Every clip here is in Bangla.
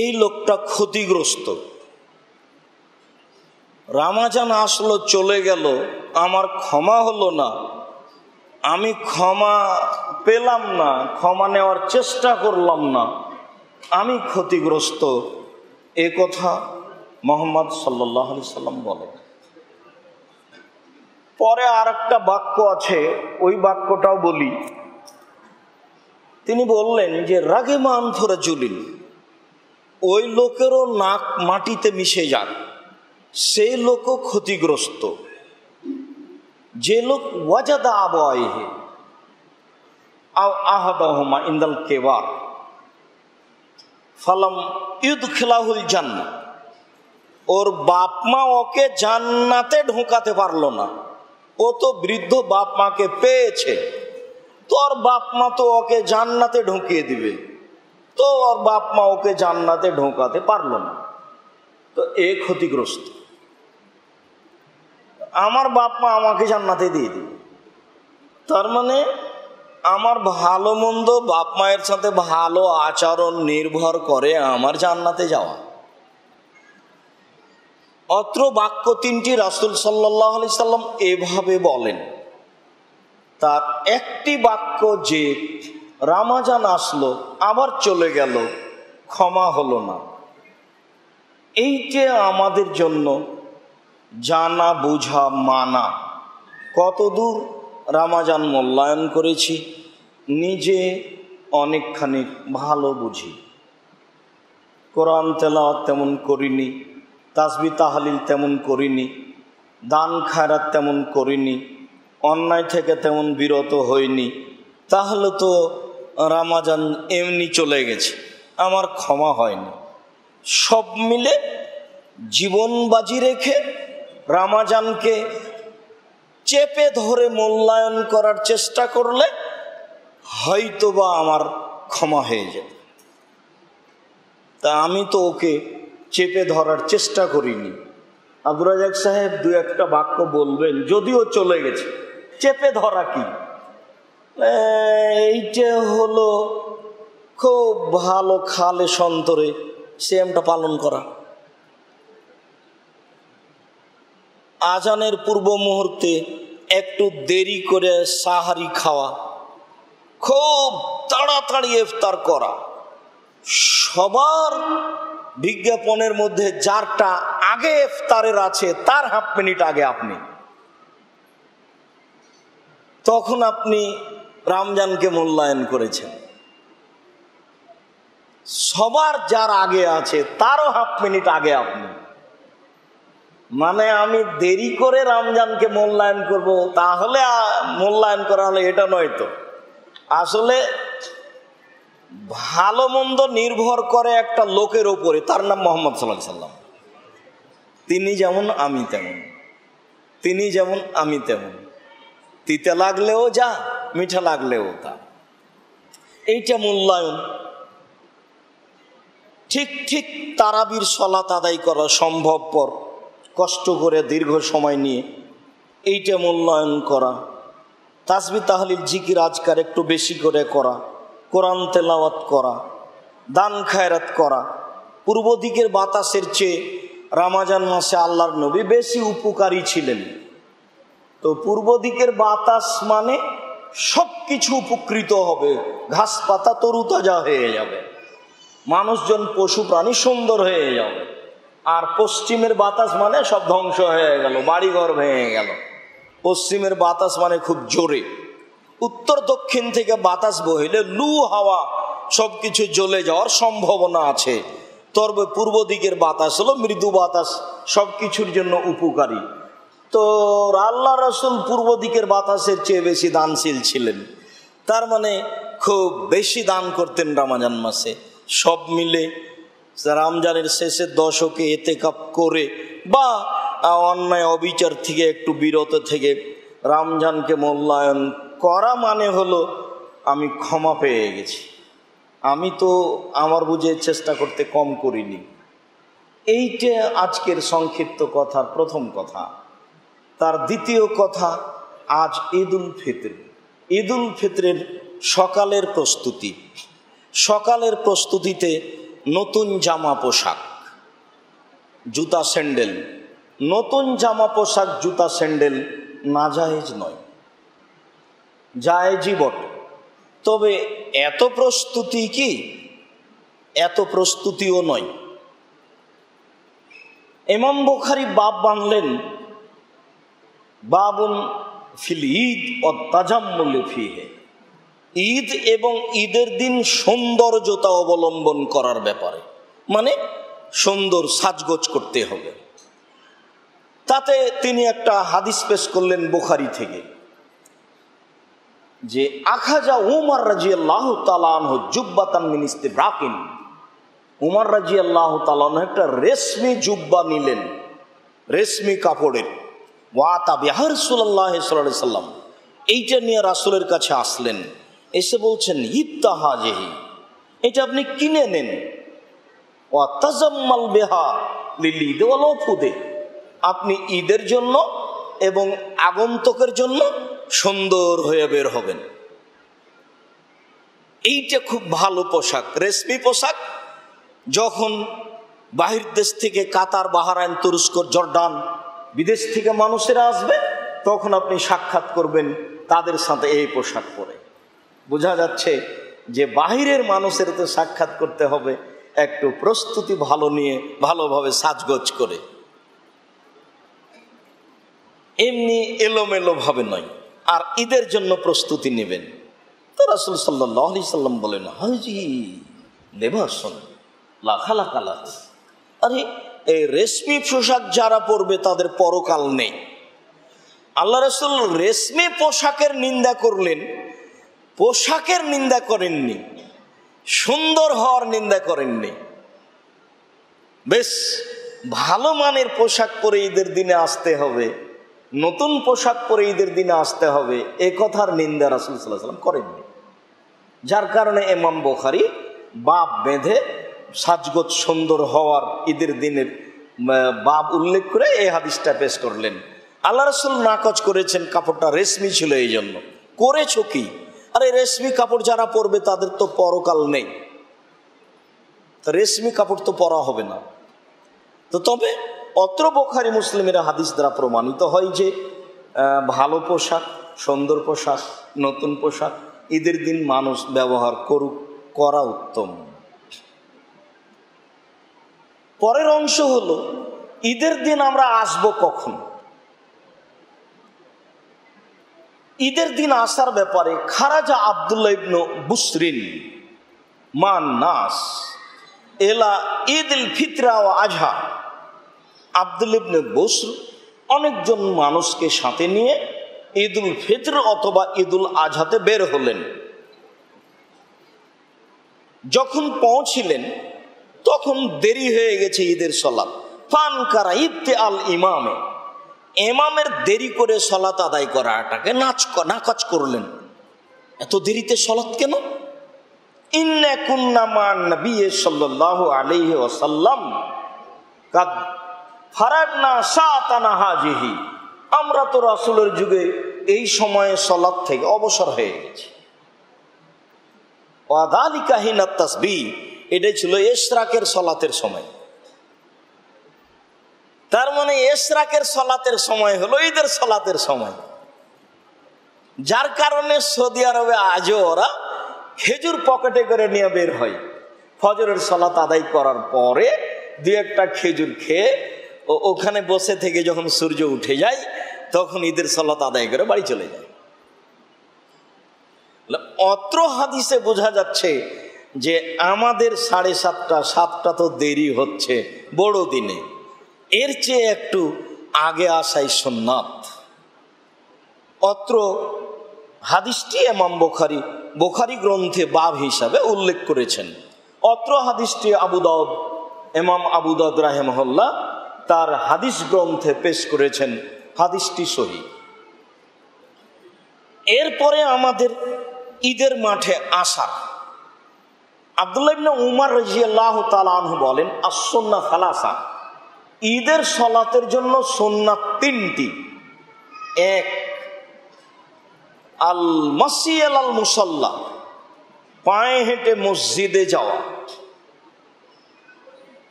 এই লোকটা ক্ষতিগ্রস্ত, রমজান আসলো চলে গেল, আমার ক্ষমা হলো না, আমি ক্ষমা পেলাম না, ক্ষমা নেওয়ার চেষ্টা করলাম না, আমি ক্ষতিগ্রস্ত, এ কথা মুহাম্মদ সাল্লাল্লাহু আলাইহি সাল্লাম বলেন। পরে আর একটা বাক্য আছে, ওই বাক্যটাও বলি। তিনি বললেন যে রাগিমা আনফু রাজুলিন, ওই লোকেরও নাক মাটিতে মিশে যাক, সেই লোকও ক্ষতিগ্রস্ত। যে লোক ওয়াজাদা আবাইহি আও আহাদাহুমা ইনদাল কিবার ফালাম ইউদখিলাহুল জান্নাহ, ওর বাপ মা ওকে জান্নাতে ঢোকাতে পারলো না, ও তো বৃদ্ধ বাপ মাকে পেয়েছে, তো ওর বাপ মা তো ওকে জান্নাতে ঢুকিয়ে দিবে, তো ওর বাপ মা ওকে জান্নাতে ঢোকাতে পারলো না, তো এ ক্ষতিগ্রস্ত। আমার বাপ মা আমাকে জান্নাতে দিয়ে দিবে, তার মানে আমার ভালো মন্দ বাপ মায়ের সাথে ভালো আচরণ নির্ভর করে আমার জান্নাতে যাওয়া। অত্র বাক্য তিনটি রাসূল সাল্লাল্লাহু আলাইহি সাল্লাম এভাবে বলেন। তার একটি বাক্য যে রমজান আসলো আবার চলে গেল, ক্ষমা হলো না, এইটা আমাদের জন্য জানা বুঝা মানা। কতদূর রমজান মূল্যায়ন করেছি, নিজে অনেকখানি ভালো বুঝি। কোরআন তেলাওয়াত তেমন করিনি, তাসবিহ তাহলিল তেমন করিনি, দান খায়রাত তেমন করিনি, অন্যায় থেকে তেমন বিরত হইনি, তাহলে তো রমজান এমনি চলে গেছে, আমার ক্ষমা হয়নি। সব মিলে জীবন বাজি রেখে রমজানকে চেপে ধরে মূল্যায়ন করার চেষ্টা করলে হয়তোবা আমার ক্ষমা হয়ে যেত। তা আমি তো ওকে চেপে ধরার চেষ্টা করিনি। আব্দুর রাজ্জাক সাহেব দু একটা বাক্য বলবেন, যদিও চলে গেছে। চেপে ধরা কি? এইটা হলো খুব ভালো খালে সন্তরে সিয়ামটা পালন করা, আজানের পূর্ব মুহূর্তে একটু দেরি করে সাহারি খাওয়া, খুব তাড়াতাড়ি ইফতার করা, সবার বিজ্ঞাপনের মধ্যে যারটা আগে ইফতারের আছে তার হাফ মিনিট আগে আপনি, তখন আপনি রমজানকে মূল্যায়ন করেছেন। সবার যার আগে আছে তারও হাফ মিনিট আগে আপনি, মানে আমি দেরি করে রমজানকে মূল্যায়ন করব, তাহলে মূল্যায়ন করা হলে এটা নয় তো। আসলে ভালো মন্দ নির্ভর করে একটা লোকের ওপরে, তার নাম মুহাম্মদ সাল্লাল্লাহু আলাইহি সাল্লাম। তিনি যেমন আমি তেমন, তিনি যেমন আমি তেমন, তিতে লাগলেও যা, মিঠা লাগলেও তা, এইটা মূল্যায়ন। ঠিক ঠিক তারাবির সালাত আদায় করা সম্ভবপর, কষ্ট করে দীর্ঘ সময় নিয়ে এইটা মূল্যায়ন করা, তাসবিহ তাহলিল জিকির আজকার একটু বেশি করে করা, কোরআন তেলাওয়াত করা, দান খায়রাত করা। পূর্ব দিকের বাতাসের চেয়ে রমজান মাসে আল্লাহর নবী বেশি উপকারী ছিলেন। তো পূর্ব দিকের বাতাস মানে সব কিছু উপকৃত হবে, ঘাস পাতা তরুতাজা হয়ে যাবে, মানুষজন পশু প্রাণী সুন্দর হয়ে যাবে। আর পশ্চিমের বাতাস মানে সব ধ্বংস হয়ে গেল, বাড়িঘর ভেঙে গেল। পশ্চিমের বাতাস মানে খুব জোরে, উত্তর দক্ষিণ থেকে বাতাস বহিলে লু হাওয়া সবকিছু জ্বলে যাওয়ার সম্ভাবনা আছে। তবে পূর্ব দিকের বাতাস হলো মৃদু বাতাস, সবকিছুর জন্য উপকারী। তো আল্লাহ রাসূল পূর্ব দিকের বাতাসের চেয়ে বেশি দানশীল ছিলেন, তার মানে খুব বেশি দান করতেন রমজান মাসে। সব মিলে রমজানের শেষের দশকে ইতিকাফ করে বা অন্যায় অবিচার থেকে একটু বিরত থেকে রমজানকে মূল্যায়ন করা মানে হলো আমি ক্ষমা পেয়ে গেছি, আমি তো আমার বুঝে চেষ্টা করতে কম করিনি। এইটা আজকের সংক্ষিপ্ত কথার প্রথম কথা। তার দ্বিতীয় কথা, আজ ঈদুল ফিতর। ঈদুল ফিতরের সকালের প্রস্তুতি, সকালের প্রস্তুতিতে নতুন জামা পোশাক, জুতা স্যান্ডেল, নতুন জামা পোশাক জুতা স্যান্ডেল নাজায়েজ নয়, জায়েজই বটে। তবে এত প্রস্তুতি কি? এত প্রস্তুতিও নয়। ইমাম বুখারী বাব বানলেন, বাবুন ফিল ঈদ ও তাজাম্মুল ফিহে, ঈদ এবং ঈদের দিন সৌন্দর্যতা অবলম্বন করার ব্যাপারে, মানে সুন্দর সাজগোজ করতে হবে। তাতে তিনি একটা হাদিস পেশ করলেন বুখারী থেকে, যে আখাজা উমর রাদিয়াল্লাহু তাআলা আনহু জুব্বাতান মিন ইস্তিবরাকিন, উমর রাদিয়াল্লাহু তাআলা আনহু একটা রেশমি জুব্বা নিলেন, রেশমি কাপড়ের। ওয়াতা বিহা রাসূলুল্লাহ সাল্লাল্লাহু আলাইহি সাল্লাম, এইটা নিয়ে রাসূলের কাছে আসলেন, এসে বলছেন ইত্তাহাজিহি, এটা আপনি কিনে নেন। ওয়া তাজাম্মাল বিহা লিল ঈদ ওয়াল উফুদে, আপনি ঈদের জন্য এবং আগন্তুকের জন্য সুন্দর হয়ে বের হবেন। এইটা খুব ভালো পোশাক, রেশমি পোশাক। যখন বাহির দেশ থেকে কাতার, বাহরাইন, তুরস্ক, জর্ডান, বিদেশ থেকে মানুষেরা আসবে, তখন আপনি সাক্ষাৎ করবেন তাদের সাথে এই পোশাক পরে। বোঝা যাচ্ছে যে বাহিরের মানুষের তো সাক্ষাৎ করতে হবে একটু প্রস্তুতি ভালো নিয়ে, ভালোভাবে সাজগোজ করে, এমনি এলোমেলো ভাবে নয়। আর ঈদের জন্য প্রস্তুতি নেবেন। তো রাসূল সাল্লাল্লাহু আলাইহি সাল্লাম বলেন, হাজি লেবাসুন লা খালাকা লাহু, আরে এই রেশমি পোশাক যারা পরবে তাদের পরকাল নেই। আল্লাহ রাসূল রেশমি পোশাকের নিন্দা করলেন, পোশাকের নিন্দা করেননি, সুন্দর হওয়ার নিন্দা করেননি। বেশ ভালো মানের পোশাক পরে ঈদের দিনে আসতে হবে, নতুন পোশাক পরে ঈদের দিনে আসতে হবে, এ কথার নিন্দা রাসূল সাল্লাল্লাহু আলাইহি ওয়াসাল্লাম করেননি। যার কারণে ইমাম বুখারী বাব বেঁধে সাজগোজ সুন্দর হওয়ার ঈদের দিনের বাব উল্লেখ করে এই হাদিসটা পেশ করলেন। আল্লাহ রাসূল নাকচ করেছেন, কাপড়টা রেশমি ছিল এই জন্য। করেছো কি? আরে রেশমি কাপড় যারা পরবে তাদের তো পরকাল নেই, রেশমি কাপড় তো পরা হবে না। তো তবে অত্র বুখারী মুসলিমের হাদিস দ্বারা প্রমাণিত হয় যে ভালো পোশাক, সুন্দর পোশাক, নতুন পোশাক ঈদের দিন মানুষ ব্যবহার করা উত্তম। পরের অংশ হলো ঈদের দিন আমরা আসব কখন। ঈদের দিন আসার ব্যাপারে খারাজা আব্দুল্লাহ ইবনে বুসরিন মান নাস এলা ঈদুল ফিতর ওয়া আজহা, আব্দুল্লাহ ইবনে বুসর অনেকজন মানুষকে সাথে নিয়ে ঈদুল ফিতর অথবা ঈদুল আজহাতে বের হলেন। যখন পৌঁছিলেন তখন দেরি হয়ে গেছে ঈদের সালাত। ফানকারা ইবতে আল ইমামে, ইমামের দেরি করে সালাত আদায় করাটাকে নাকচ করলেন। এত দেরিতে সালাত কেন? ইন্না কুন্না মান নবী সাল্লাল্লাহু আলাইহি ওয়াসাল্লাম কাদ ফারাগনা সাতানা হাজিহি, আমরা তো রাসূলের যুগে এই সময়ে সালাত থেকে অবসর হয়ে গেছি। ওয়া যালিকা হিনা তাসবিহ, এটাই ছিল ইশরাকের সালাতের সময়। তার মানে ইশরাকের সালাতের সময় হলো ঈদের সালাতের সময়। যার কারণে সৌদি আরবে আজও ওরা খেজুর পকেটে করে নিয়ে বের হয়। ফজরের সালাত আদায় করার পরে দু একটা খেজুর খেয়ে ওখানে বসে থেকে যখন সূর্য উঠে যায় তখন ঈদের সালাত আদায় করে বাড়ি চলে যায়। অত্র হাদিসে বোঝা যাচ্ছে যে আমাদের 7:30 7টা তো দেরি হচ্ছে বড় দিনে, এর চেয়ে একটু আগে আসাই সুন্নাত। অত্র হাদিসটি ইমাম বুখারী গ্রন্থে বাব হিসাবে উল্লেখ করেছেন। অত্র হাদিসটি ইমাম আবু দাউদ রাহিমাহুল্লাহ তার হাদিস গ্রন্থে পেশ করেছেন। হাদিসটি সহিহ। এরপরে আমাদের ঈদের মাঠে আসার, আব্দুল্লাহ ইবনে উমর রাদিয়াল্লাহু তাআলা আনহু বলেন, আস-সুন্নাহ সালাসা, ঈদের সালাতের জন্য সুন্নাত 3টি। এক, আল মাসি আল মুসাল্লা, পায়ে হেঁটে মসজিদে যাওয়া।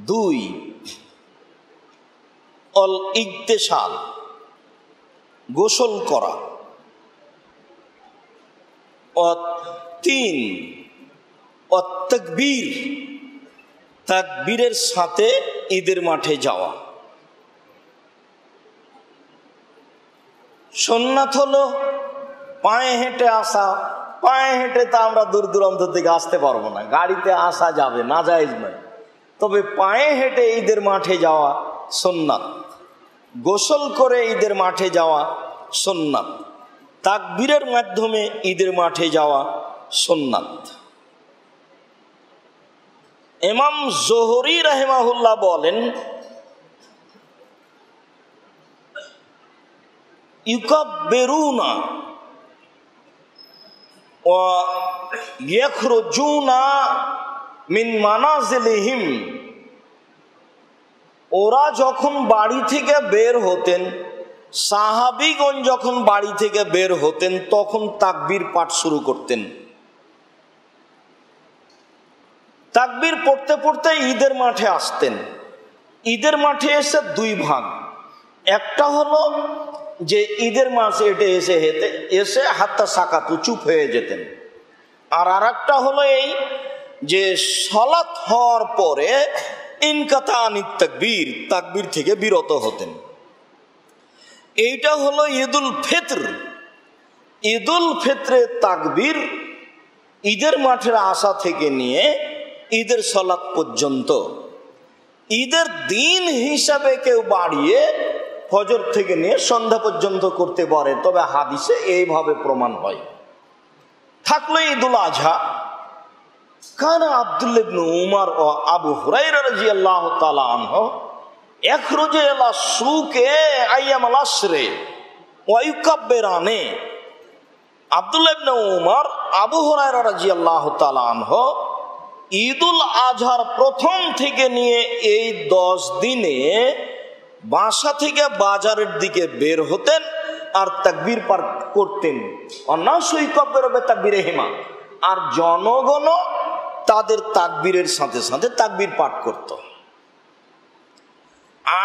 2 অল ইগতেসাল গোসল করা, 3 তাকবীর তাকবীরের সাথে ঈদের মাঠে যাওয়া। সুন্নাত হলো পায়ে হেঁটে আসা। পায়ে হেঁটে তা আমরা দূর দূরান্ত থেকে আসতে পারবো না, গাড়িতে আসা যাবে না, জায়েজ নয়। তবে পায়ে হেঁটে ঈদের মাঠে যাওয়া সুন্নাত, গোসল করে ঈদের মাঠে যাওয়া সুন্নাত, তাকবীরের মাধ্যমে ঈদের মাঠে যাওয়া সুন্নাত। ইমাম জোহরি রাহিমাহুল্লাহ বলেন, ইউকাব্বিরুনা ওয়া ইয়াখরুজুনা মিন মানাজিলিহিম, ওরা যখন বাড়ি থেকে বের হতেন, সাহাবীগণ যখন বাড়ি থেকে বের হতেন তখন তাকবীর পাঠ শুরু করতেন। তাকবীর পড়তে পড়তে ঈদের মাঠে আসতেন। ঈদের মাঠে এসে 2 ভাগ, একটা হলো যে ঈদের মাঠে এটে এসে হাত্তা সাকাতু চুপ হয়ে যেতেন, আর আরেকটা হলো এই যে সালাত হওয়ার পরে ইনকাতা আনিত তাকবীর, তাকবীর থেকে বিরত হতেন। এইটা হলো ঈদুল ফিতর। ঈদুল ফিতরে তাকবীর ঈদের মাঠের আসা থেকে নিয়ে ঈদের সালাত পর্যন্ত। ঈদের দিন হিসাবে কেউ বাড়িয়ে ফজর থেকে নিয়ে সন্ধ্যা পর্যন্ত করতে পারে, তবে হাদিসে এইভাবে প্রমাণ হয়। থাকলো ঈদুল আজহা। কানা আব্দুল্লাহ ইবনে উমর ও আবু হুরায়রা রাদিয়াল্লাহু তাআলা আনহু ইখরুজু ইলা সুকে আইয়ামাল আশরে ওয়া ইউকাব্বিরানে। আব্দুল্লাহ ইবনে উমর, আবু হুরায়রা রাদিয়াল্লাহু তাআলা আনহু ঈদুল আজহার প্রথম থেকে নিয়ে এই 10 দিনে বাসা থেকে বাজারের দিকে বের হতেন আর তাকবীর পাঠ করতেন। আর জনগণ তাদের তাকবীরের সাথে সাথে তাকবীর পাঠ করত।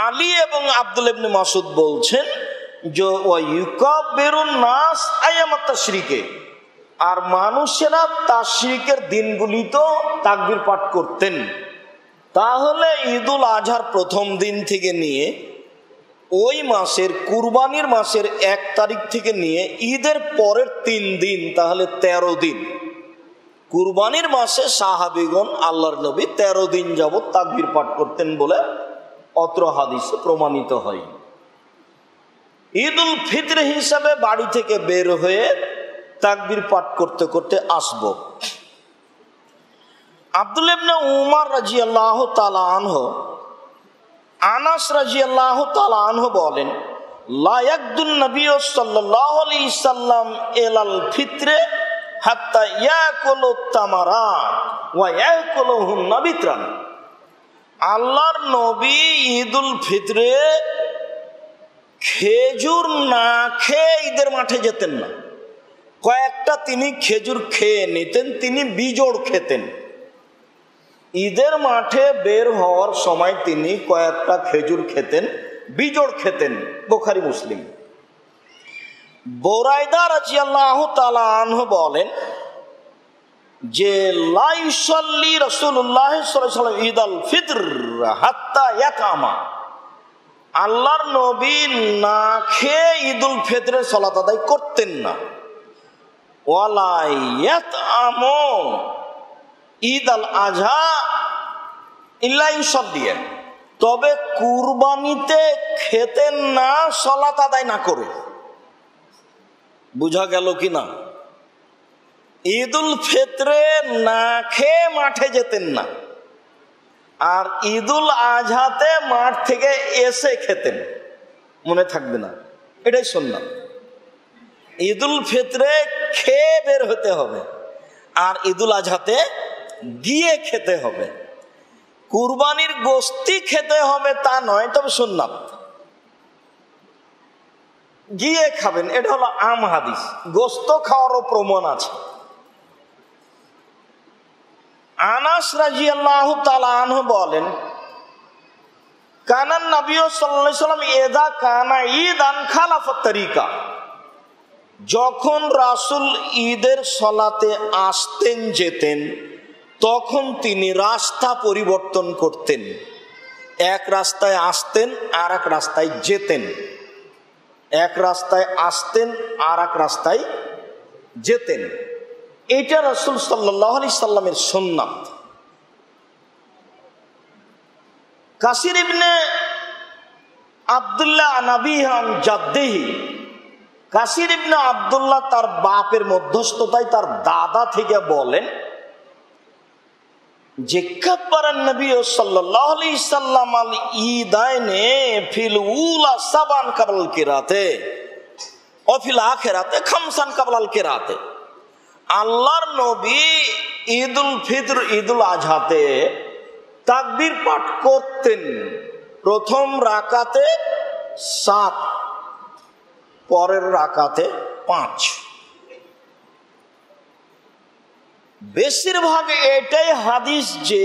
আলী এবং আব্দুল্লাহ ইবনে মাসউদ বলছেন যে ওয়ায়ুকাব্বিরুন নাস আইয়ামাত তাশরিকে, আর মানুষেরা তাশরিকের দিনগুলিতেও তাকবীর পাঠ করতেন। তাহলে ঈদুল আজহার প্রথম দিন থেকে নিয়ে ওই মাসের কুরবানির মাসের 1 তারিখ থেকে নিয়ে ঈদের পরের 3 দিন, তাহলে 13 দিন। কুরবানির মাসে সাহাবীগণ আল্লাহর নবী 13 দিন যাবত তাকবীর পাঠ করতেন বলে অত্র হাদিসে প্রমাণিত হয়। ঈদুল ফিতর হিসাবে বাড়ি থেকে বের হয়ে তাকবীর পাঠ করতে করতে আসব। আব্দুল্লাহ ইবনে উমর রাদিয়াল্লাহু তাআলা আনহু, আনাস রাদিয়াল্লাহু তাআলা আনহু বলেন, লা ইয়াকদুন নবী সাল্লাল্লাহু আলাইহি সাল্লাম ইলাল ফিতরে হাত্তা ইয়াকুলু তামারাত ওয়া ইয়াকুলুহুন্না বিতরান। আল্লাহর নবী ঈদুল ফিতরে খেজুর না খেয়ে ঈদের মাঠে যেতেন না। কয়েকটা তিনি খেজুর খেয়ে নিতেন, তিনি বিজোড় খেতেন। ঈদের মাঠে বের হওয়ার সময় তিনি কয়েকটা খেজুর খেতেন, বিজোড় খেতেন। বুখারী মুসলিম। বুরাইদা রাদিয়াল্লাহু তাআলা আনহু বলেন যে লা ইউসাল্লি রাসূলুল্লাহ সাল্লাল্লাহু আলাইহি ওয়াসাল্লাম ঈদুল ফিতর হাত্তা ইয়াকামা। আল্লাহর নবী না খেয়ে ঈদুল ফিতরের সালাত আদায় করতেন না। ওয়ালা ইয়াতআমু ঈদুল আজহা ইল্লা ইউসাল্লিয়া, তবে কুরবানিতে খেতেন না সালাত আদায় না করে। বুঝা গেল কি না? ঈদুল ফিতরে না খেয়ে মাঠে যেতেন না, আর ঈদুল আজহাতে মাঠ থেকে এসে খেতেন। মনে থাকবে না, এটাই সুন্নাত। ঈদুল ফিতরে খেয়ে বের হতে হবে, আর ঈদুল আজহাতে গিয়ে খেতে হবে। কুরবানির গোশতি খেতে হবে তা নয়, তবে সুন্নাত। গিয়ে খাবেন, এটা হলো আম হাদিস। গোশত খাওয়ারও প্রমাণ আছে। আনাস রাদিয়াল্লাহু তাআলা আনহু বলেন, কানান নবী সাল্লাল্লাহু আলাইহি সাল্লাম ইদা কানা ঈদান খালাফাত তরিকা, যখন রাসূল ঈদের সালাতে আসতেন যেতেন তখন তিনি রাস্তা পরিবর্তন করতেন। এক রাস্তায় আসতেন আর এক রাস্তায় যেতেন, এক রাস্তায় আসতেন আর এক রাস্তায় যেতেন। এটা রাসূল সাল্লাল্লাহু আলাইহি সাল্লামের সুন্নাত। কাসির ইবনে আব্দুল্লাহ আনাবিহান জাদ্দিহি, কাসির ইবনে আব্দুল্লাহ তার বাপের মধ্যস্থতায় তার দাদা থেকে বলেন যে কাব্বারান নবী সাল্লাল্লাহু আলাইহি সাল্লাম আল ঈদাইনে ফিল উলা সাবান কাবলাল কিরাতে ও ফিল আখিরাতে খামসান কাবলাল কিরাতে। আল্লাহর নবী ঈদুল ফিতর ঈদুল আজহাতে তাকবীর পাঠ করতেন প্রথম রাকাতে 7, পরের রাকাতে 5। বেশিরভাগ এটাই হাদিস যে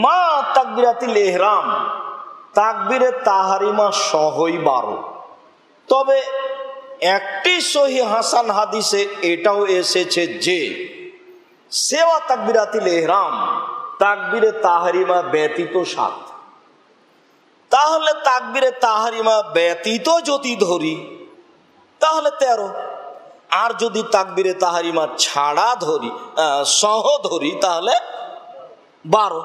মা তাকবীরাতুল ইহরাম, তাকবীরে তাহারিমা সহই 12। তবে একটি সহিহ হাসান হাদিসে এটাও এসেছে যে সেওয়া তাকবীরাতুল ইহরাম, তাকবীরে তাহারিমা ব্যতীত 7। তাহলে তাকবীরে তাহারিমা ব্যতীত যদি ধরি তাহলে 13, আর যদি তাকবীরে তাহারিমা ছাড়া ধরি সহ ধরি তাহলে 12।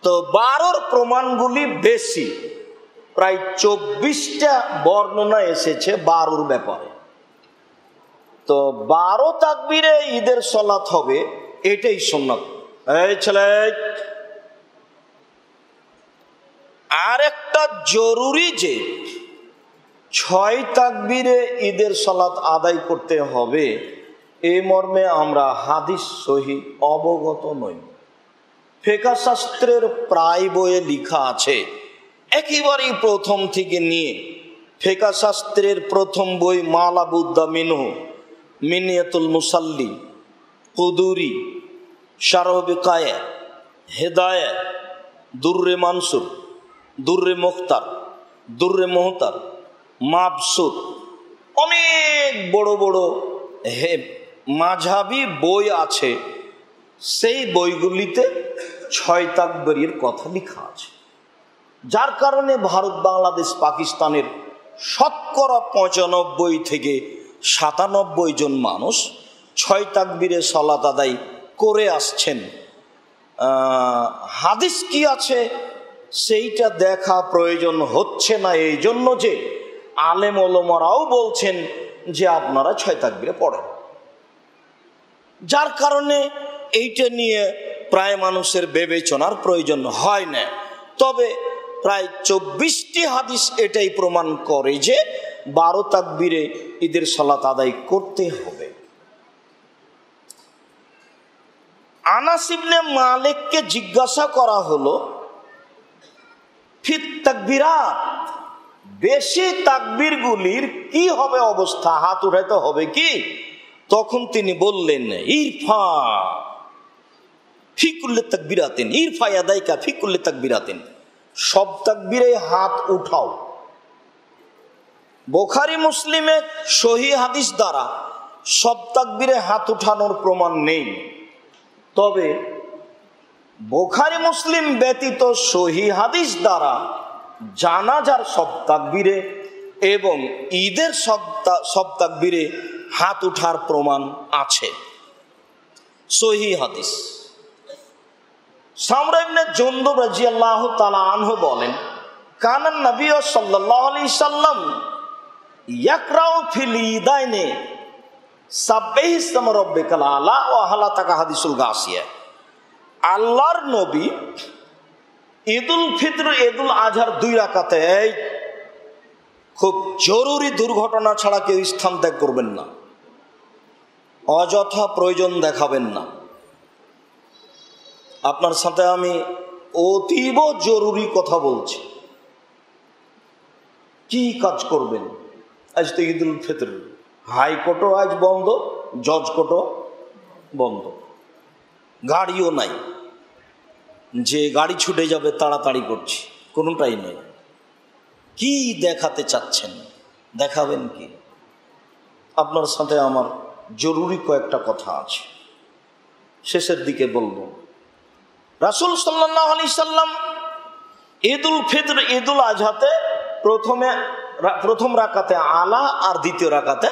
তো 12-র প্রমাণগুলি বেশি, প্রায় 24টা বর্ণনা এসেছে 12-র ব্যাপারে। তো 12 তাকবীরে ঈদের সালাত হবে, এটাই সুন্নাত। এই ছেলে, আর একটা জরুরি যে 6 তাকবীরে ঈদের সালাত আদায় করতে হবে, এই মর্মে আমরা হাদিস সহিহ অবগত নই। ফিকহ শাস্ত্রের প্রায় বইয়ে লেখা আছে, একেবারেই প্রথম থেকে নিয়ে ফিকহ শাস্ত্রের প্রথম বই মালাবুদ্দা মিনহু, মিনিয়াতুল মুসাল্লি, কুদুরি, শারহ বিকায়া, হেদায়া, দুররে মানসুর, দুররে মুখতার, দুররে মুহতার, মাবসুর, অনেক বড় বড় মাঝহাবি বই আছে। সেই বইগুলিতে 6 তাকবীরের কথা লেখা আছে, যার কারণে ভারত, বাংলাদেশ, পাকিস্তানের শতকরা 95 থেকে 97 জন মানুষ 6 তাকবীরে সালাত আদায় করে আসছেন। হাদিস কি আছে সেইটা দেখা প্রয়োজন হচ্ছে না, এই জন্য যে আলেম ওলামারাও বলছেন যে আপনারা 6 তাকবীরে পড়েন, যার কারণে এইটা নিয়ে প্রায় মানুষের বিবেচনার প্রয়োজন হয় না। তবে প্রায় 24টি হাদিস এটাই প্রমাণ করে যে 12 তাকবীরে ঈদের সালাত আদায় করতে হবে। আনাস ইবনে মালিককে জিজ্ঞাসা করা হলো, ফিত তাকবীরাত, বেশি তাকবীরগুলির কি হবে অবস্থা, হাত উঠাইতে হবে কি? তখন তিনি বললেন, ইরফা ফি কুল্লি তাকবীরাতিন, ইরফা ইয়াদাইকা ফি কুল্লি তাকবীরাতিন, সব তাকবীরে হাত উঠাও। বুখারী মুসলিমে সহিহ হাদিস দ্বারা সব তাকবীরে হাত উঠানোর প্রমাণ নেই, তবে বুখারী মুসলিম ব্যতীত সহিহ হাদিস দ্বারা জানাজার সব তাকবীরে এবং ঈদের সব তাকবীরে হাত উঠার প্রমাণ আছে, সহিহ হাদিস। সামরা ইবনে জুনদুব রাদিয়াল্লাহু তাআলা আনহু বলেন, কানান নবী সাল্লাল্লাহু আলাইহি সাল্লাম ইয়াকরাউ ফিল ঈদাইনে সাব্বিহিসমা রাব্বিকাল আলা ওয়া হালাতাকা হাদিসুল গাসিয়া। আল্লাহর নবী ঈদুল ফিতর ঈদুল আজহার 2 রাকাতে খুব জরুরি দুর্ঘটনা ছাড়া কেউ স্থান ত্যাগ করবেন না, অযথা প্রয়োজন দেখাবেন না। আপনার সাথে আমি অতীব জরুরি কথা বলছি। কি কাজ করবেন? আজ তো ঈদুল ফিতর, হাইকোর্টও আজ বন্ধ, জজ কোর্টও বন্ধ, গাড়িও নাই যে গাড়ি ছুটে যাবে তাড়াতাড়ি করছি। কোনোটাই নেই। কি দেখাতে চাচ্ছেন, দেখাবেন কি? আপনার সাথে আমার জরুরি কয়েকটা কথা আছে, শেষের দিকে বলবো। রাসূল সাল্লাল্লাহু আলাইহি সাল্লাম ঈদুল ফিতর, ঈদুল আজহাতে প্রথম রাকাতে আলা আর দ্বিতীয় রাকাতে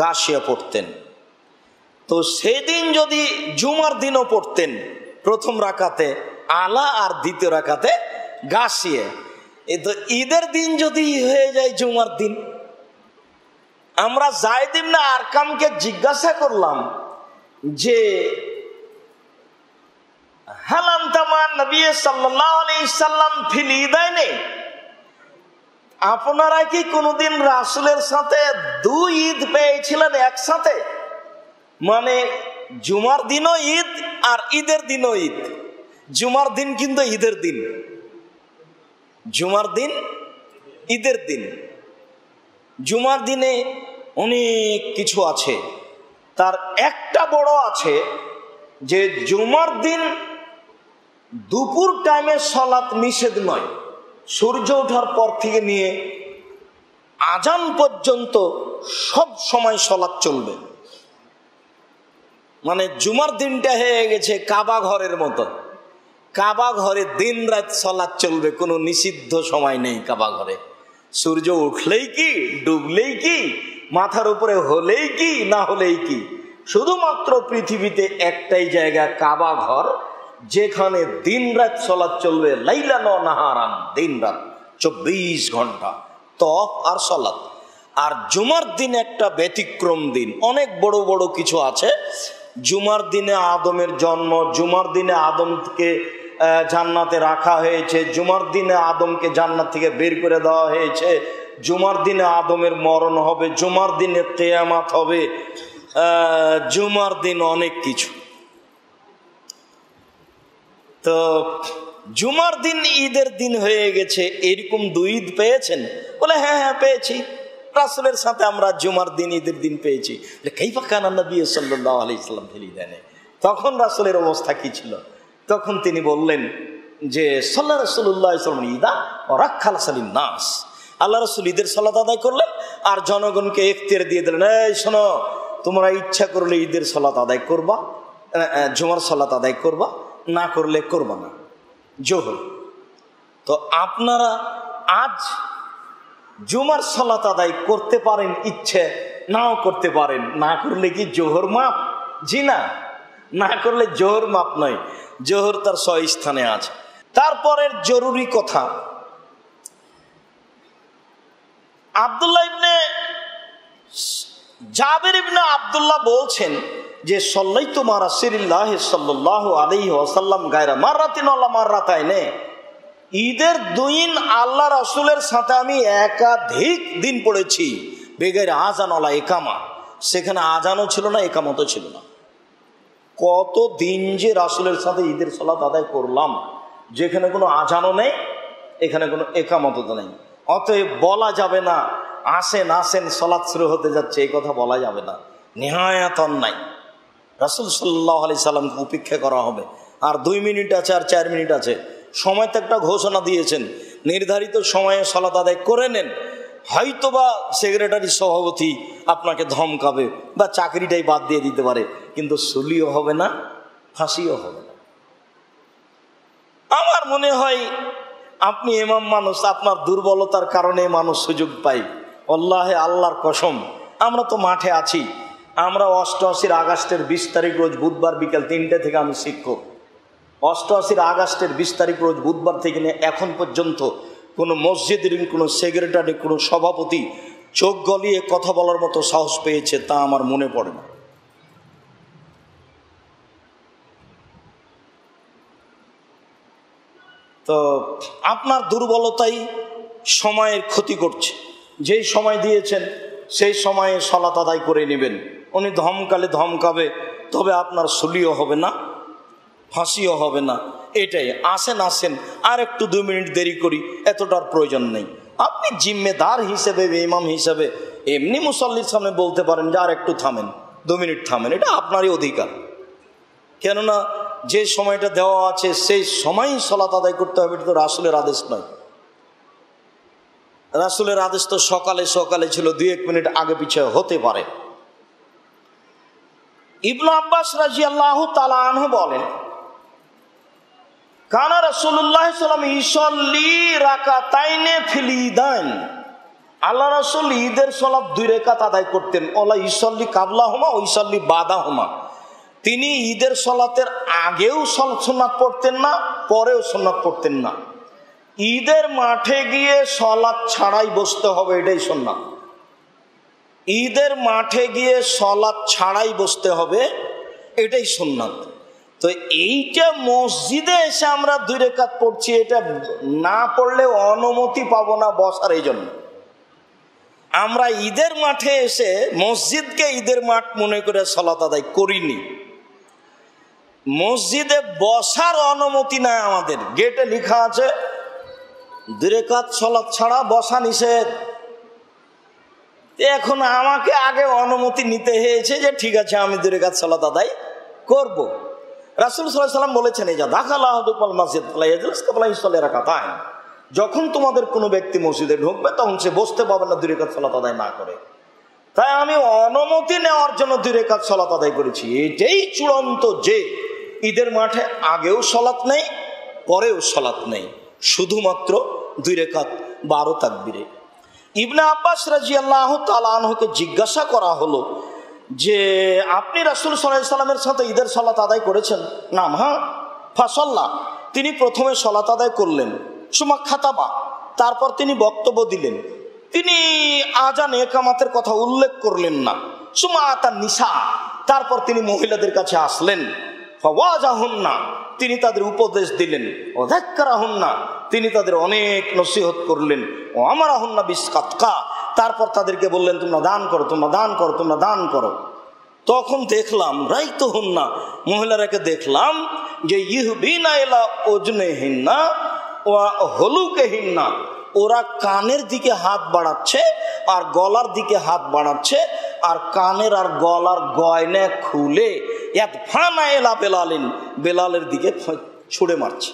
গাশিয়া পড়তেন। তো সেদিন যদি জুমার দিনও পড়তেন, প্রথম রাকাতে আলা আর দ্বিতীয় রাকাতে গাশিয়া, তো ঈদের দিন যদি হয়ে যায় জুমার দিন। আমরা যায়েদ ইবনে আরকামকে জিজ্ঞাসা করলাম যে হাল আনতা মা নবী সাল্লাল্লাহু আলাইহি সাল্লাম ফিল ঈদাইনি, আপনারা কি কোনোদিন রাসূলের সাথে দুই ঈদ পেয়েছিলেন একসাথে? মানে জুমার দিনও ঈদ আর ঈদের দিনও ঈদ। জুমার দিন কিন্তু ঈদের দিন, জুমার দিন ঈদের দিন। জুমার দিনে অনেক কিছু আছে, তার একটা বড় আছে যে জুমার দিন দুপুর টাইমে সালাত নিষেধ নয়। সূর্য ওঠার পর থেকে নিয়ে আজান পর্যন্ত সব সময় সালাত চলবে। মানে জুমার দিনটা হয়ে গেছে কাবা ঘরের মতো। কাবা ঘরে দিন রাত সালাত চলবে, কোনো নিষিদ্ধ সময় নেই কাবা ঘরে। সূর্য উঠলেই কি, ডুবলেই কি, মাথার উপরে হলেই কি, না হলেই কি, শুধুমাত্র পৃথিবীতে একটাই জায়গা কাবা ঘর, যেখানে দিন রাত সালাত চলবে। লাইলা নাহারান, দিন রাত 24 ঘন্টা তফ আর সালাত। আর জুমার দিন একটা ব্যতিক্রম দিন, অনেক বড় বড় কিছু আছে। জুমার দিনে আদমের জন্ম, জুমার দিনে আদমকে জান্নাতে রাখা হয়েছে, জুমার দিনে আদমকে জান্নাত থেকে বের করে দেওয়া হয়েছে, জুমার দিনে আদমের মরণ হবে, জুমার দিনে কিয়ামত হবে, জুমার দিন অনেক কিছু। তো জুমার দিন ঈদের দিন হয়ে গেছে, এরকম দুই ঈদ পেয়েছেন? বলে হ্যাঁ হ্যাঁ পেয়েছি, রাসূলের সাথে আমরা জুমার দিন ঈদের দিন পেয়েছি। কাইফা কানা নবী সাল্লাল্লাহু আলাইহি সাল্লাম ফিল ঈদাইনি, তখন রাসূলের অবস্থা কি ছিল? তখন তিনি বললেন যে সাল্লাল্লাহু রাসূলুল্লাহ সাল্লাল্লাহু আলাইহি ওয়াসাল্লাম ঈদা ওয়া রাখালা সালিন নাস, আল্লাহ রাসূল ঈদের সালাত আদায় করলেন আর জনগণকে ইখতিয়ার দিয়ে দিলেন, এই শোনো, তোমরা ইচ্ছা করলে ঈদের সালাত আদায় করবা, জুমার সালাত আদায় করবা, না করলে করবা না, জোহর। তো আপনারা আজ জুমার সালাত আদায় করতে পারেন, ইচ্ছে নাও করতে পারেন, না করলে কি জোহর মাপ? জি না, না করলে জোহর মাপ নয়, জোহর তার স্থানে আছে। তারপরের জরুরি কথা, জাবের ইবনে আব্দুল্লাহ বলছেন যে সাল্লাইতু মা রাসূলিল্লাহি সাল্লাল্লাহু আলাইহি ওয়াসাল্লাম গায়রা মাররাতিন ওয়ালা মাররাতাইনে, ঈদের দিন আল্লাহ রাসূলের সাথে আমি একাধিক দিন পড়েছি বেগাইর আজান ওয়ালা ইকামা, সেখানে আজানও ছিল না, ইকামতও ছিল না। কত দিন যে রাসূলের সাথে ঈদের সালাত আদায় করলাম, যেখানে কোনো আজানও নেই, এখানে কোনো ইকামতও নেই। অতএব বলা যাবে না আসেন আসেন সালাত শুরু হতে যাচ্ছে, এই কথা বলা যাবে না, নেহায়াত অন্যায়। রাসূল সাল্লাল্লাহু আলাইহি সাল্লামকে উপেক্ষা করা হবে। আর 2 মিনিট আছে, আর 4 মিনিট আছে, সময় তো একটা ঘোষণা দিয়েছেন, নির্ধারিত সময়ে সালাত আদায় করে নেন। হয়তোবা সেক্রেটারি সভাপতি আপনাকে ধমকাবে বা চাকরিটাই বাদ দিয়ে দিতে পারে, কিন্তু সুলিও হবে না, ফাঁসিও হবে না। আমার মনে হয় আপনি ইমাম মানুষ, আপনার দুর্বলতার কারণে মানুষ সুযোগ পাই। আল্লাহে আল্লাহর কসম, আমরা তো মাঠে আছি। আমরা 88 আগস্টের 20 তারিখ রোজ বুধবার বিকেল 3টে থেকে আমি শিক্ষক। 88 আগস্টের 20 তারিখ রোজ বুধবার থেকে নিয়ে এখন পর্যন্ত কোনো মসজিদের কোনো সেক্রেটারি, কোনো সভাপতি চোখ গলিয়ে কথা বলার মতো সাহস পেয়েছে তা আমার মনে পড়ে না। তো আপনার দুর্বলতাই সময়ের ক্ষতি করছে। যেই সময় দিয়েছেন সেই সময়ে সালাত আদায় করে নেবেন। উনি ধমকালে ধমকাবে, তবে আপনার সুলিও হবে না, ফাঁসিও হবে না। এটাই, আসেন আসেন, আর একটু 2 মিনিট দেরি করি, এতটার প্রয়োজন নেই। আপনি জিম্মেদার হিসেবে, ইমাম হিসেবে এমনি মুসল্লির সামনে বলতে পারেন যে আর একটু থামেন, 2 মিনিট থামেন, এটা আপনারই অধিকার। কেননা যে সময়টা দেওয়া আছে সেই সময়ই সালাত আদায় করতে হবে, এটা তো রাসূলের আদেশ নয়। রাসূলের আদেশ তো সকালে সকালে ছিল, 2-1 মিনিট আগে পিছে হতে পারে। ইবনে আব্বাস রাদিয়াল্লাহু তাআলা আনহু বলেন, কানা রাসূলুল্লাহ সাল্লাল্লাহু আলাইহি ওয়াসাল্লাম ইসাল্লি রাকাতাইনে ফিল ঈদাইন, আল্লাহ রাসূল ঈদের সালাত 2 রাকাত আদায় করতেন। ওলা ইসাল্লি কাবলাহুমা ও ইসাল্লি বাদাহুমা, তিনি ঈদের সালাতের আগেও সুন্নাত পড়তেন না, পরেও সুন্নাত পড়তেন না। ঈদের মাঠে গিয়ে সালাত ছাড়াই বসতে হবে, এটাই সুন্নাত। ঈদের মাঠে গিয়ে সালাত ছাড়াই বসতে হবে, এটাই সুন্নাত। তো এইটা মসজিদে এসে আমরা 2 রাকাত পড়ছি, এটা না পড়লে অনুমতি পাবো না বসার। এই জন্য আমরা ঈদের মাঠে এসে মসজিদকে ঈদের মাঠ মনে করে সালাত আদায় করিনি। মসজিদে বসার অনুমতি নাই আমাদের, গেটে লেখা আছে 2 রাকাত সালাত ছাড়া বসা নিষেধ। এখন আমাকে আগে অনুমতি নিতে হয়েছে যে ঠিক আছে আমি 2 রাকাত সালাত আদায় করব। রাসূল সাল্লাল্লাহু আলাইহি ওয়াসাল্লাম বলেছেন, এই যা দাখালা আহাদুকুম মসজিদ ফালা ইয়াজলিস ক্বাবলা আন ইউসাল্লি রাকাতাইন, যখন তোমাদের কোনো ব্যক্তি মসজিদে ঢুকবে তখন সে বসতে পাবে না 2 রাকাত সালাত আদায় না করে। তাই আমি অনুমতি নেওয়ার জন্য 2 রাকাত সালাত আদায় করেছি। এটাই চূড়ান্ত যে ঈদের মাঠে আগেও সালাত নেই, পরেও সালাত নেই, শুধুমাত্র 2 রাকাত 12 তাকবীরে। ইবনে আব্বাস রাদিয়াল্লাহু তাআলা আনহুকে জিজ্ঞাসা করা হলো যে আপনি রাসূল সাল্লাল্লাহু আলাইহি সাল্লামের সাথে ঈদের সালাত আদায় করেছেন? নাম, হ্যাঁ। ফাসাল্লা, তিনি প্রথমে সালাত আদায় করলেন। সুমা খাতাবা, তারপর তিনি বক্তব্য দিলেন। তিনি আজান ইকামতের কথা উল্লেখ করলেন না। সুমা আতা নিসা, তারপর তিনি মহিলাদের কাছে আসলেন। ফাওয়াজাহুন্না, তিনি তাদের উপদেশ দিলেন। ও যাক্কারাহুন্না, তিনি তাদের অনেক নসিহত করলেন। ও আমারাহুন্না বিসকাতকা, তারপর তাদেরকে বললেন তোমরা দান করো, তোমরা দান করো, তোমরা দান করো। তখন দেখলাম রাইতুহুন্না, মহিলারাকে দেখলাম যে ইহবিনা ইলা উজনিহিন্না ওয়া হুলুকিহিন্না, ওরা কানের দিকে হাত বাড়াচ্ছে আর গলার দিকে হাত বাড়াচ্ছে, আর কানের আর গলার গয়না খুলে ইয়াদফানা ইলা বেলালিন, বেলালের দিকে ছুঁড়ে মারছে।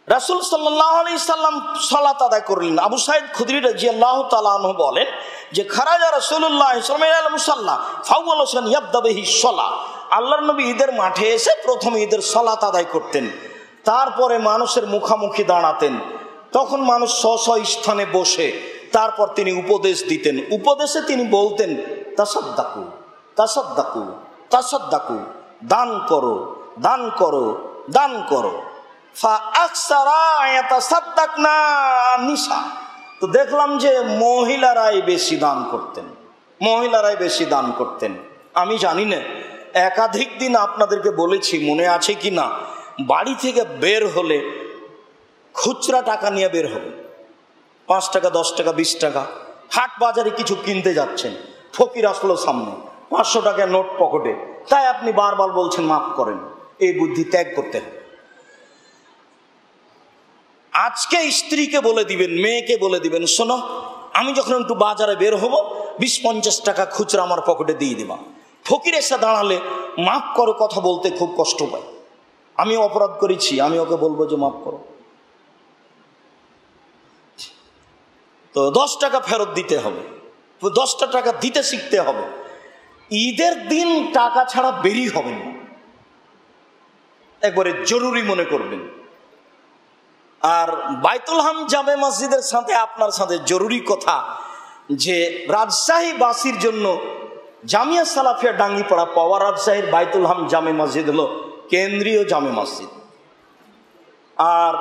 রাসূল সাল্লাল্লাহু আলাইহি সাল্লাম সালাত আদায় করলেন। আবু সাঈদ খুদরি রাদিয়াল্লাহু তাআলা আনহু বলেন যে খারাজা রাসূলুল্লাহ সাল্লাল্লাহু আলাইহি মুসাল্লা ফাওয়ালা শান ইয়াবদা বিহি সালাহ, আল্লাহর নবী ঈদের মাঠে এসে প্রথমে ঈদের সালাত আদায় করতেন, তারপরে মানুষের মুখামুখি দাঁড়াতেন, তখন মানুষ স্ব স্থানে বসে, তারপর তিনি উপদেশ দিতেন। উপদেশে তিনি বলতেন তাসাদ্দাকু তাসাদ্দাকু তাসাদ্দাকু, দান করো, দান করো, দান করো। তো দেখলাম যে মহিলারাই বেশি দান করতেন, মহিলারাই বেশি দান করতেন। আমি জানি না একাধিক দিন আপনাদেরকে বলেছি, মনে আছে কি না, বাড়ি থেকে বের হলে খুচরা টাকা নিয়ে বের হবে, 5 টাকা 10 টাকা 20 টাকা। হাট বাজারে কিছু কিনতে যাচ্ছেন, ফকির আসলো সামনে, 500 টাকার নোট পকেটে, তাই আপনি বারবার বলছেন মাফ করেন। এই বুদ্ধি ত্যাগ করতে হবে। আজকে স্ত্রীকে বলে দিবেন, মেয়েকে বলে দিবেন, শোনো আমি যখন একটু বাজারে বের হব 20-50 টাকা খুচরা আমার পকেটে দিয়ে দিবা। ফকির এসে দাঁড়ালে মাফ করো কথা বলতে খুব কষ্ট পাই। আমি অপরাধ করেছি, আমি ওকে বলবো যে মাফ করো, তো 10 টাকা ফেরত দিতে হবে, 10টা টাকা দিতে শিখতে হবে। ঈদের দিন টাকা ছাড়া বেরি হবেন না, একবারে জরুরি মনে করবেন। আর বাইতুল হাম জামে মসজিদের সাথে আপনার সাথে জরুরি কথা যে রাজশাহী বাসীর জন্য জামিয়া সালাফিয়া ডাঙ্গিপাড়া পাওয়া রাজশাহীর বাইতুল হাম জামে মসজিদ হলো কেন্দ্রীয় জামে মসজিদ, আর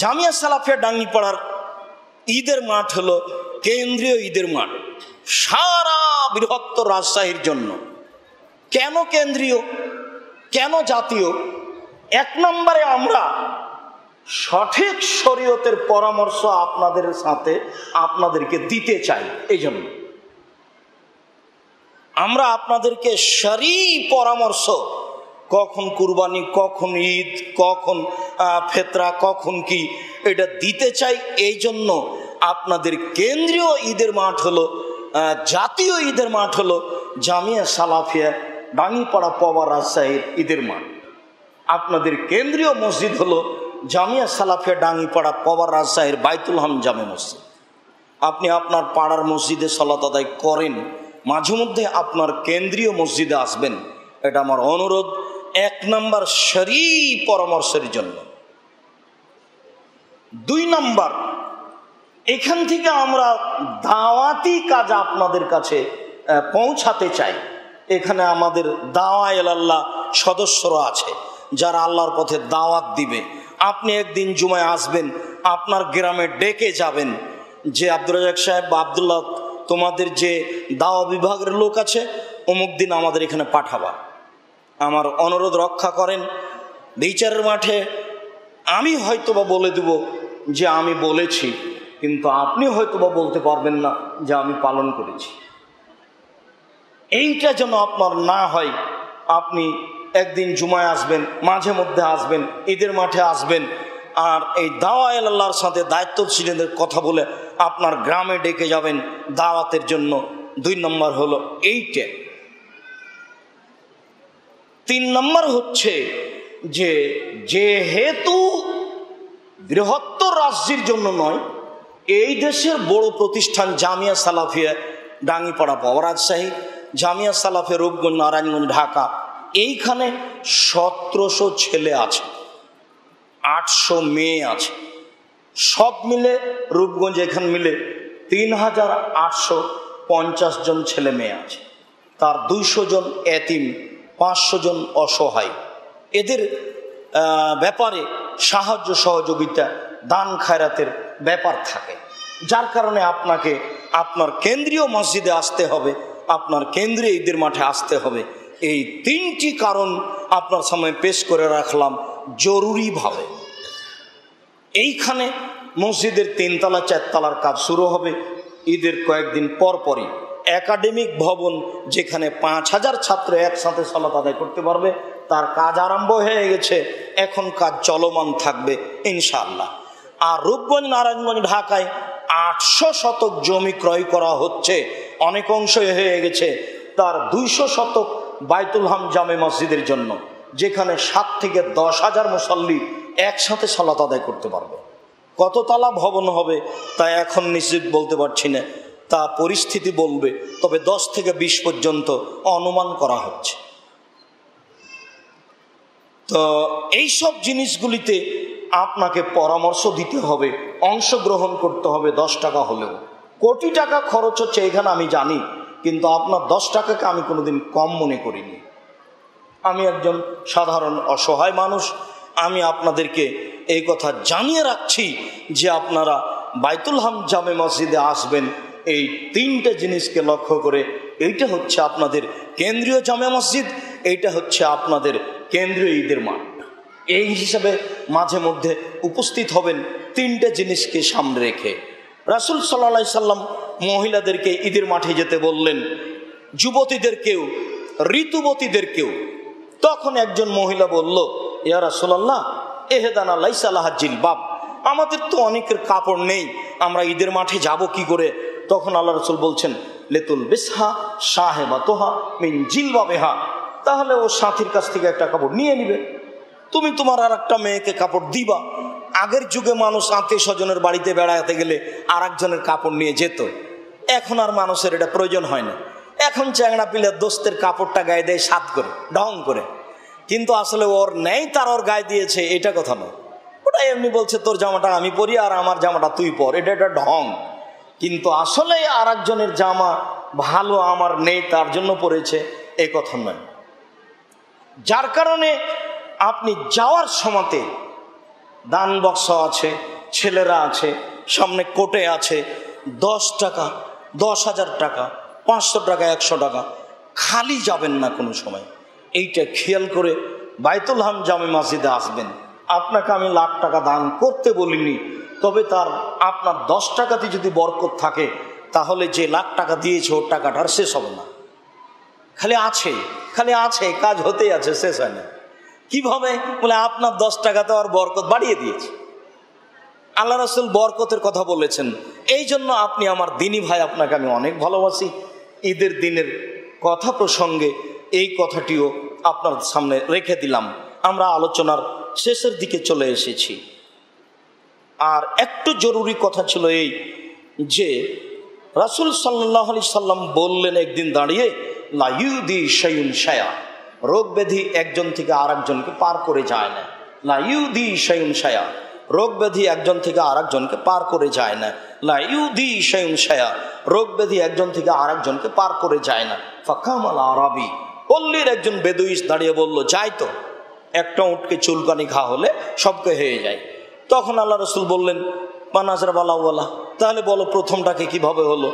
জামিয়া সালাফিয়া ডাঙ্গিপাড়ার ঈদের মাঠ হলো কেন্দ্রীয় ঈদের মাঠ সারা বৃহত্তর রাজশাহীর জন্য। কেন কেন্দ্রীয়, কেন জাতীয়? 1 নম্বরে আমরা সঠিক শরীয়তের পরামর্শ আপনাদের সাথে আপনাদেরকে দিতে চাই। এই জন্য আমরা আপনাদেরকে শরঈ পরামর্শ, কখন কুরবানি, কখন ঈদ, কখন ফেতরা, কখন কি, এটা দিতে চাই। এই জন্য আপনাদের কেন্দ্রীয় ঈদের মাঠ হলো, জাতীয় ঈদের মাঠ হলো জামিয়া সালাফিয়া ডাঙ্গিপাড়া পাওয়া রাজশাহীর ঈদের মাঠ। আপনাদের কেন্দ্রীয় মসজিদ হলো জামিয়া সালাফিয়া ডাঙ্গিপাড়া পবার রাজশাহীর বাইতুল হাম জামে মসজিদ। আপনি আপনার পাড়ার মসজিদে সালাত আদায় করেন, মাঝে মধ্যে আপনার কেন্দ্রীয় মসজিদে আসবেন, এটা আমার অনুরোধ 1 নম্বর শরীর পরামর্শের জন্য। 2 নম্বর, এখান থেকে আমরা দাওয়াতি কাজ আপনাদের কাছে পৌঁছাতে চাই। এখানে আমাদের দাওয়া ইলাল্লাহ সদস্যরা আছে যারা আল্লাহর পথে দাওয়াত দিবে। আপনি একদিন জুমায় আসবেন, আপনার গ্রামে ডেকে যাবেন যে আব্দুর রাজাক সাহেব বা আব্দুল্লাহ, তোমাদের যে দাওয়া বিভাগের লোক আছে অমুক দিন আমাদের এখানে পাঠাবা। আমার অনুরোধ রক্ষা করেন। বিচারের মাঠে আমি হয়তোবা বলে দেব যে আমি বলেছি, কিন্তু আপনি হয়তোবা বলতে পারবেন না যে আমি পালন করেছি। এইটা যেন আপনার না হয়। আপনি একদিন জুমায় আসবেন, মাঝে মধ্যে আসবেন, ঈদের মাঠে আসবেন, আর এই দাওয়া আল্লাহর সাথে দায়িত্বশীলদের কথা বলে আপনার গ্রামে ডেকে যাবেন দাওয়াতের জন্য। 2 নম্বর হলো এইটা। 3 নম্বর হচ্ছে যে যেহেতু বৃহত্তর রাজ্যের জন্য নয়, এই দেশের বড় প্রতিষ্ঠান জামিয়া সালাফিয়া ডাঙ্গিপাড়া পবার রাজশাহী, জামিয়া সালাফিয়া রূপগঞ্জ নারায়ণগঞ্জ ঢাকা, এইখানে 1700 ছেলে আছে, 800 মেয়ে আছে, সব মিলে রূপগঞ্জ এখান মিলে 3850 জন ছেলে মেয়ে আছে। তার 200 জন এতিম, 500 জন অসহায়। এদের ব্যাপারে সাহায্য সহযোগিতা, দান খায়রাতের ব্যাপার থাকে, যার কারণে আপনাকে আপনার কেন্দ্রীয় মসজিদে আসতে হবে, আপনার কেন্দ্রীয় ঈদের মাঠে আসতে হবে। এই 3টি কারণ আপনার সামনে পেশ করে রাখলাম জরুরিভাবে। এইখানে মসজিদের 3 তলা 4 তলার কাজ শুরু হবে ঈদের কয়েকদিন পর পরই। একাডেমিক ভবন যেখানে 5000 ছাত্র একসাথে সালাত আদায় করতে পারবে, তার কাজ আরম্ভ হয়ে গেছে, এখন কাজ চলমান থাকবে ইনশাআল্লাহ। আর রূপগঞ্জ নারায়ণগঞ্জ ঢাকায় 800 শতক জমি ক্রয় করা হচ্ছে, অনেক অংশই হয়ে গেছে। তার 200 শতক বাইতুল হাম জামে মসজিদের জন্য, যেখানে 7 থেকে 10,000 মুসল্লি একসাথে সালাত আদায় করতে পারবে। কত তলা ভবন হবে তা এখন নিশ্চিত বলতে পারছি না, তা পরিস্থিতি বলবে, তবে 10 থেকে 20 পর্যন্ত অনুমান করা হচ্ছে। তো এইসব জিনিসগুলিতে আপনাকে পরামর্শ দিতে হবে, অংশগ্রহণ করতে হবে। 10 টাকা হলেও, কোটি টাকা খরচ হচ্ছে এখানে আমি জানি, কিন্তু আপনার 10 টাকাকে আমি কোনোদিন কম মনে করিনি। আমি একজন সাধারণ অসহায় মানুষ, আমি আপনাদেরকে এই কথা জানিয়ে রাখছি যে আপনারা বাইতুল হাম জামে মসজিদে আসবেন এই 3টে জিনিসকে লক্ষ্য করে। এইটা হচ্ছে আপনাদের কেন্দ্রীয় জামে মসজিদ, এইটা হচ্ছে আপনাদের কেন্দ্রীয় ঈদের মাঠ। এই হিসাবে মাঝে মধ্যে উপস্থিত হবেন 3টে জিনিসকে সামনে রেখে। রাসূল সাল্লাল্লাহু আলাইহি সাল্লাম মহিলাদেরকে ঈদের মাঠে যেতে বললেন, যুবতীদেরকেও, ঋতুবতীদেরকেও। তখন একজন মহিলা বলল, ইয়া রাসূলুল্লাহ, এহেদানা লাইসা লাহা জিলবাব, আমাদের তো অনেকের কাপড় নেই, আমরা ঈদের মাঠে যাব কি করে? তখন আল্লাহ রাসূল বলছেন, লেতুল বিসহা সাহেবাতুহা মিন জিলবাবিহা, তাহলে ও সাথীর কাছ থেকে একটা কাপড় নিয়ে নিবে, তুমি তোমার আর একটা মেয়েকে কাপড় দিবা। আগের যুগে মানুষ আত্মীয় স্বজনের বাড়িতে বেড়াতে গেলে আর একজনের কাপড় নিয়ে যেত, এখন আর মানুষের এটা প্রয়োজন হয় না। এখন চ্যাংড়া পিলে দোস্তের কাপড়টা গায়ে দেয় সাত করে, ঢং করে, কিন্তু আসলে ওর নেই, তার ওর গায়ে দিয়েছে, এটা কথা নয়। ওটা এমনি বলছে তোর জামাটা আমি পরি আর আমার জামাটা তুই পর, এটা একটা ঢং। কিন্তু আসলে আর একজনের জামা ভালো আমার নেই তার জন্য পরেছে, এই কথা নয়। যার কারণে আপনি যাওয়ার সময়তে দান বক্স আছে, ছেলেরা আছে, সামনে কোটে আছে, 10 টাকা, 10,000 টাকা, 500 টাকা, 100 টাকা, খালি যাবেন না কোনো সময়। এইটা খেয়াল করে বাইতুল হাম জামে মসজিদে আসবেন। আপনাকে আমি লাখ টাকা দান করতে বলিনি, তবে তার আপনার 10 টাকাতে যদি বরকত থাকে তাহলে যে লাখ টাকা দিয়েছে ওর টাকাটা আর শেষ হবে না, খালি আছে, কাজ হতেই আছে, শেষ হয় না। কিভাবে? বলে আপনার 10 টাকাতে আর বরকত বাড়িয়ে দিয়েছে। আল্লাহ রাসূল বরকতের কথা বলেছেন, এই জন্য আপনি আমার দিনী ভাই, আপনাকে আমি অনেক ভালোবাসি। ঈদের দিনের কথা প্রসঙ্গে এই কথাটিও আপনার সামনে রেখে দিলাম। আমরা আলোচনার শেষের দিকে চলে এসেছি। আর একটু জরুরি কথা ছিল এই যে রাসূল সাল্লাল্লাহু আলাইহি সাল্লাম বললেন একদিন দাঁড়িয়ে, লা ইউদি শাইউন শায়া, রোগ ব্যাধি একজন থেকে আরেকজনকে পার করে যায় না। লা ইউদি শাইউন শায়া, রোগ ব্যাধি একজন থেকে আরেকজনকে পার করে যায় না। লা ইউদি শাইউন শায়া, রোগ ব্যাধি একজন থেকে আরেকজনকে পার করে যায় না। ফাকামাল আরাবি, পল্লীর একজন বেদুইশ দাঁড়িয়ে বলল, যাই তো, একটা উটকে চুলকানি ঘা হলে সবকে হয়ে যায়। তখন আল্লাহ রসুল বললেন, মানাজরা বালাওয়ালা, তাহলে বলো প্রথমটাকে কিভাবে হলো?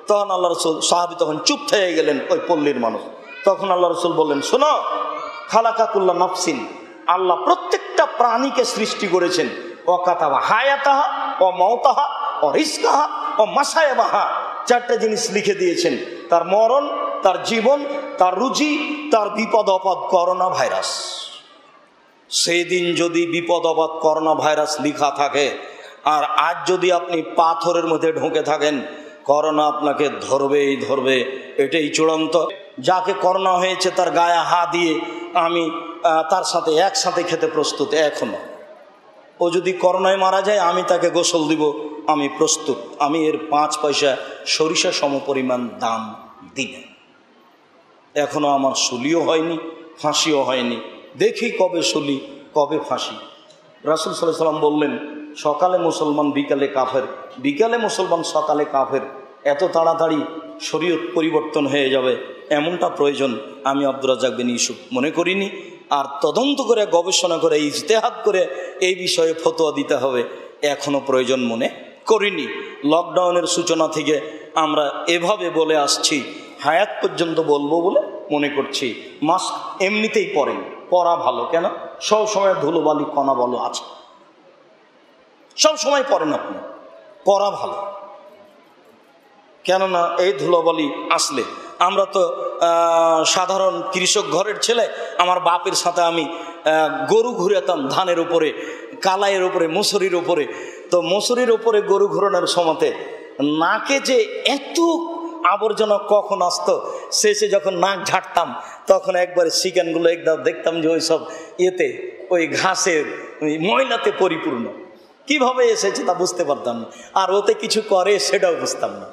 তখন আল্লাহ রসুল, সাহাবী তখন চুপ থেকে গেলেন, ওই পল্লীর মানুষ। তখন আল্লাহ রসুল বললেন, শোনো, খালাকাকুল্লাহ নাফসিন, আল্লাহ প্রত্যেকটা প্রাণীকে সৃষ্টি করেছেন। ওয়াকাতাবা হায়াতাহা ও মাউতাহা ও রিজকাহা ও মাসায়াবাহা, চারটা জিনিস লিখে দিয়েছেন, তার মরণ, তার জীবন, তার রুজি, তার বিপদ আপদ করোনা ভাইরাস। সেই দিন যদি বিপদ আপদ করোনা ভাইরাস লিখা থাকে, আর আজ যদি আপনি পাথরের মধ্যে ঢুকে থাকেন, করোনা আপনাকে ধরবেই ধরবে, এটাই চূড়ান্ত। যাকে করোনা হয়েছে তার গায়ে হাত দিয়ে আমি তার সাথে একসাথে খেতে প্রস্তুত এখনো। ও যদি করোনায় মারা যায়, আমি তাকে গোসল দিব, আমি প্রস্তুত। আমি এর 5 পয়সা সরিষা সমপরিমাণ দাম দিই না। এখনো আমার সুলিও হয়নি, ফাঁসিও হয়নি, দেখি কবে সুলি কবে ফাঁসি। রাসূল সাল্লাল্লাহু আলাইহি ওয়াসাল্লাম বললেন, সকালে মুসলমান বিকালে কাফের, বিকালে মুসলমান সকালে কাফের। এত তাড়াতাড়ি শরীয়ত পরিবর্তন হয়ে যাবে এমনটা প্রয়োজন আমি আব্দুর রাজ্জাক বিন ইউসুফ মনে করিনি। আর তদন্ত করে, গবেষণা করে, ইজতেহাদ করে এই বিষয়ে ফতোয়া দিতে হবে এখনো প্রয়োজন মনে করিনি। লকডাউনের সূচনা থেকে আমরা এভাবে বলে আসছি, হায়াত পর্যন্ত বলবো বলে মনে করছি। মাস্ক এমনিতেই পরেন, পরা ভালো। কেন? সব সময় ধুলোবালি কণা বলো আছে, সব সময় পরেন আপনি, পরা ভালো। কেননা এই ধুলোবালি আসলে, আমরা তো সাধারণ কৃষক ঘরের ছেলে, আমার বাপের সাথে আমি গরু ঘুরাতাম ধানের উপরে, কালাইয়ের উপরে, মসুরির উপরে। তো মসুরির উপরে গরু ঘুরানোর সময়তে নাকে যে এত আবর্জনা কখন আসতো, শেষে যখন নাক ঝাড়তাম তখন একবারে চিকেনগুলো একদম দেখতাম যে ওই সব ইয়েতে, ওই ঘাসের ময়লাতে পরিপূর্ণ। কিভাবে এসেছে তা বুঝতে পারতাম না, আর ওতে কিছু করে সেটাও বুঝতাম না।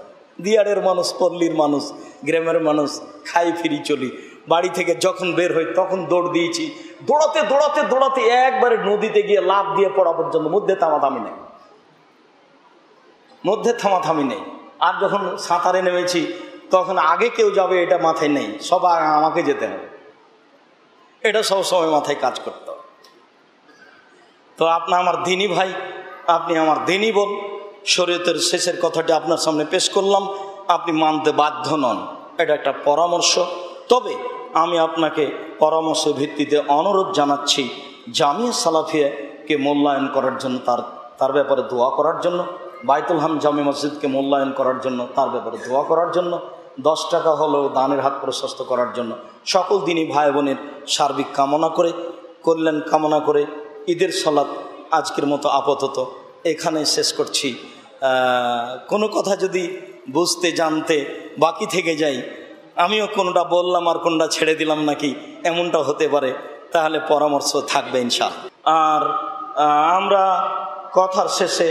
দিয়ারের মানুষ, পল্লীর মানুষ, গ্রামের মানুষ, খাই ফিরি চলি। বাড়ি থেকে যখন বের হই তখন দৌড় দিয়েছি, দৌড়াতে দৌড়াতে দৌড়াতে একবারে নদীতে গিয়ে লাফ দিয়ে পড়া পর্যন্ত, মধ্যে থামাথামি নেই, মধ্যে থামাথামি নেই। আর যখন সাঁতারে নেমেছি তখন আগে কেউ যাবে এটা মাথায় নেই, সবাই আমাকে যেতে হবে, এটা সবসময় মাথায় কাজ করতে হবে। তো আপনি আমার দিনী ভাই, আপনি আমার দিনী বোন, শরীয়তের শেষের কথাটি আপনার সামনে পেশ করলাম, আপনি মানতে বাধ্য নন, এটা একটা পরামর্শ। তবে আমি আপনাকে পরামর্শের ভিত্তিতে অনুরোধ জানাচ্ছি, জামিয়া সালাফিয়াকে মূল্যায়ন করার জন্য, তার ব্যাপারে দোয়া করার জন্য, বাইতুল হাম জামে মসজিদকে মূল্যায়ন করার জন্য, তার ব্যাপারে দোয়া করার জন্য, 10 টাকা হলেও দানের হাত প্রশস্ত করার জন্য, সকল দিনই ভাই বোনের সার্বিক কামনা করে, কল্যাণ কামনা করে ঈদের সালাত আজকের মতো আপাতত এখানে শেষ করছি। কোনো কথা যদি বুঝতে জানতে বাকি থেকে যাই, আমিও কোনটা বললাম আর কোনটা ছেড়ে দিলাম নাকি এমনটা হতে পারে, তাহলে পরামর্শ থাকবে ইনশাআল্লাহ। আর আমরা কথার শেষে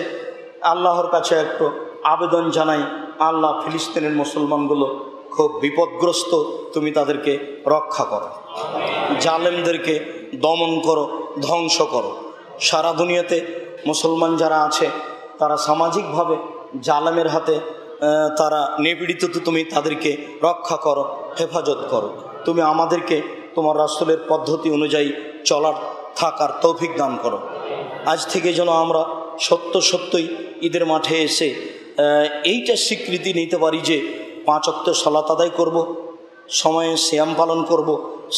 আল্লাহর কাছে একটু আবেদন জানাই, আল্লাহ ফিলিস্তিনের মুসলমানগুলো খুব বিপদগ্রস্ত, তুমি তাদেরকে রক্ষা করো, জালেমদেরকে দমন করো, ধ্বংস করো। সারা দুনিয়াতে মুসলমান যারা আছে তারা সামাজিকভাবে জালেমের হাতে তারা নিপীড়িত, তো তুমি তাদেরকে রক্ষা করো, হেফাজত করো। তুমি আমাদেরকে তোমার রাসূলের পদ্ধতি অনুযায়ী চলার, থাকার তৌফিক দান করো। আজ থেকে যেন আমরা সত্যই ঈদের মাঠে এসে এইটা স্বীকৃতি নিতে পারি যে 5 ওয়াক্ত সালাত আদায় করব, সময়ে সিয়াম পালন করব,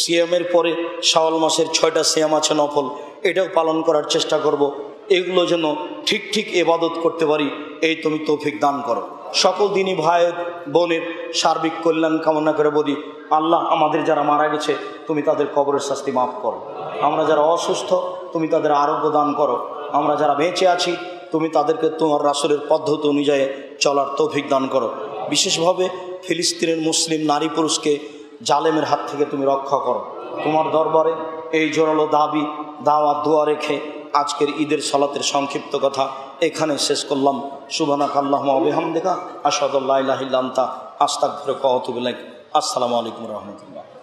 সিয়ামের পরে শাওয়াল মাসের 6টা সিয়াম আছে নফল, এটাও পালন করার চেষ্টা করব। এগুলো যেন ঠিক ইবাদত করতে পারি, এই তুমি তৌফিক দান করো। সকল দিনই ভাই বোনের সার্বিক কল্যাণ কামনা করে বলি, আল্লাহ আমাদের যারা মারা গেছে তুমি তাদের কবরের শাস্তি মাফ করো, আমরা যারা অসুস্থ তুমি তাদের আরোগ্য দান করো, আমরা যারা বেঁচে আছি তুমি তাদেরকে তোমার রাসূলের পদ্ধতি অনুযায়ী চলার তৌফিক দান করো। বিশেষভাবে ফিলিস্তিনের মুসলিম নারী পুরুষকে জালেমের হাত থেকে তুমি রক্ষা করো। তোমার দরবারে এই জোরালো দাবি, দাওয়াত, দোয়া রেখে আজকের ঈদের সালাতের সংক্ষিপ্ত কথা এখানে শেষ করলাম। সুবহানাকাল্লাহুম্মা ওয়া বিহামদিকা আশহাদু আল্লা ইলাহা ইল্লা আনতা আস্তাগফিরুকা ওয়া আতুবু ইলাইক। আসসালামু আলাইকুম ওয়া রাহমাতুল্লাহ।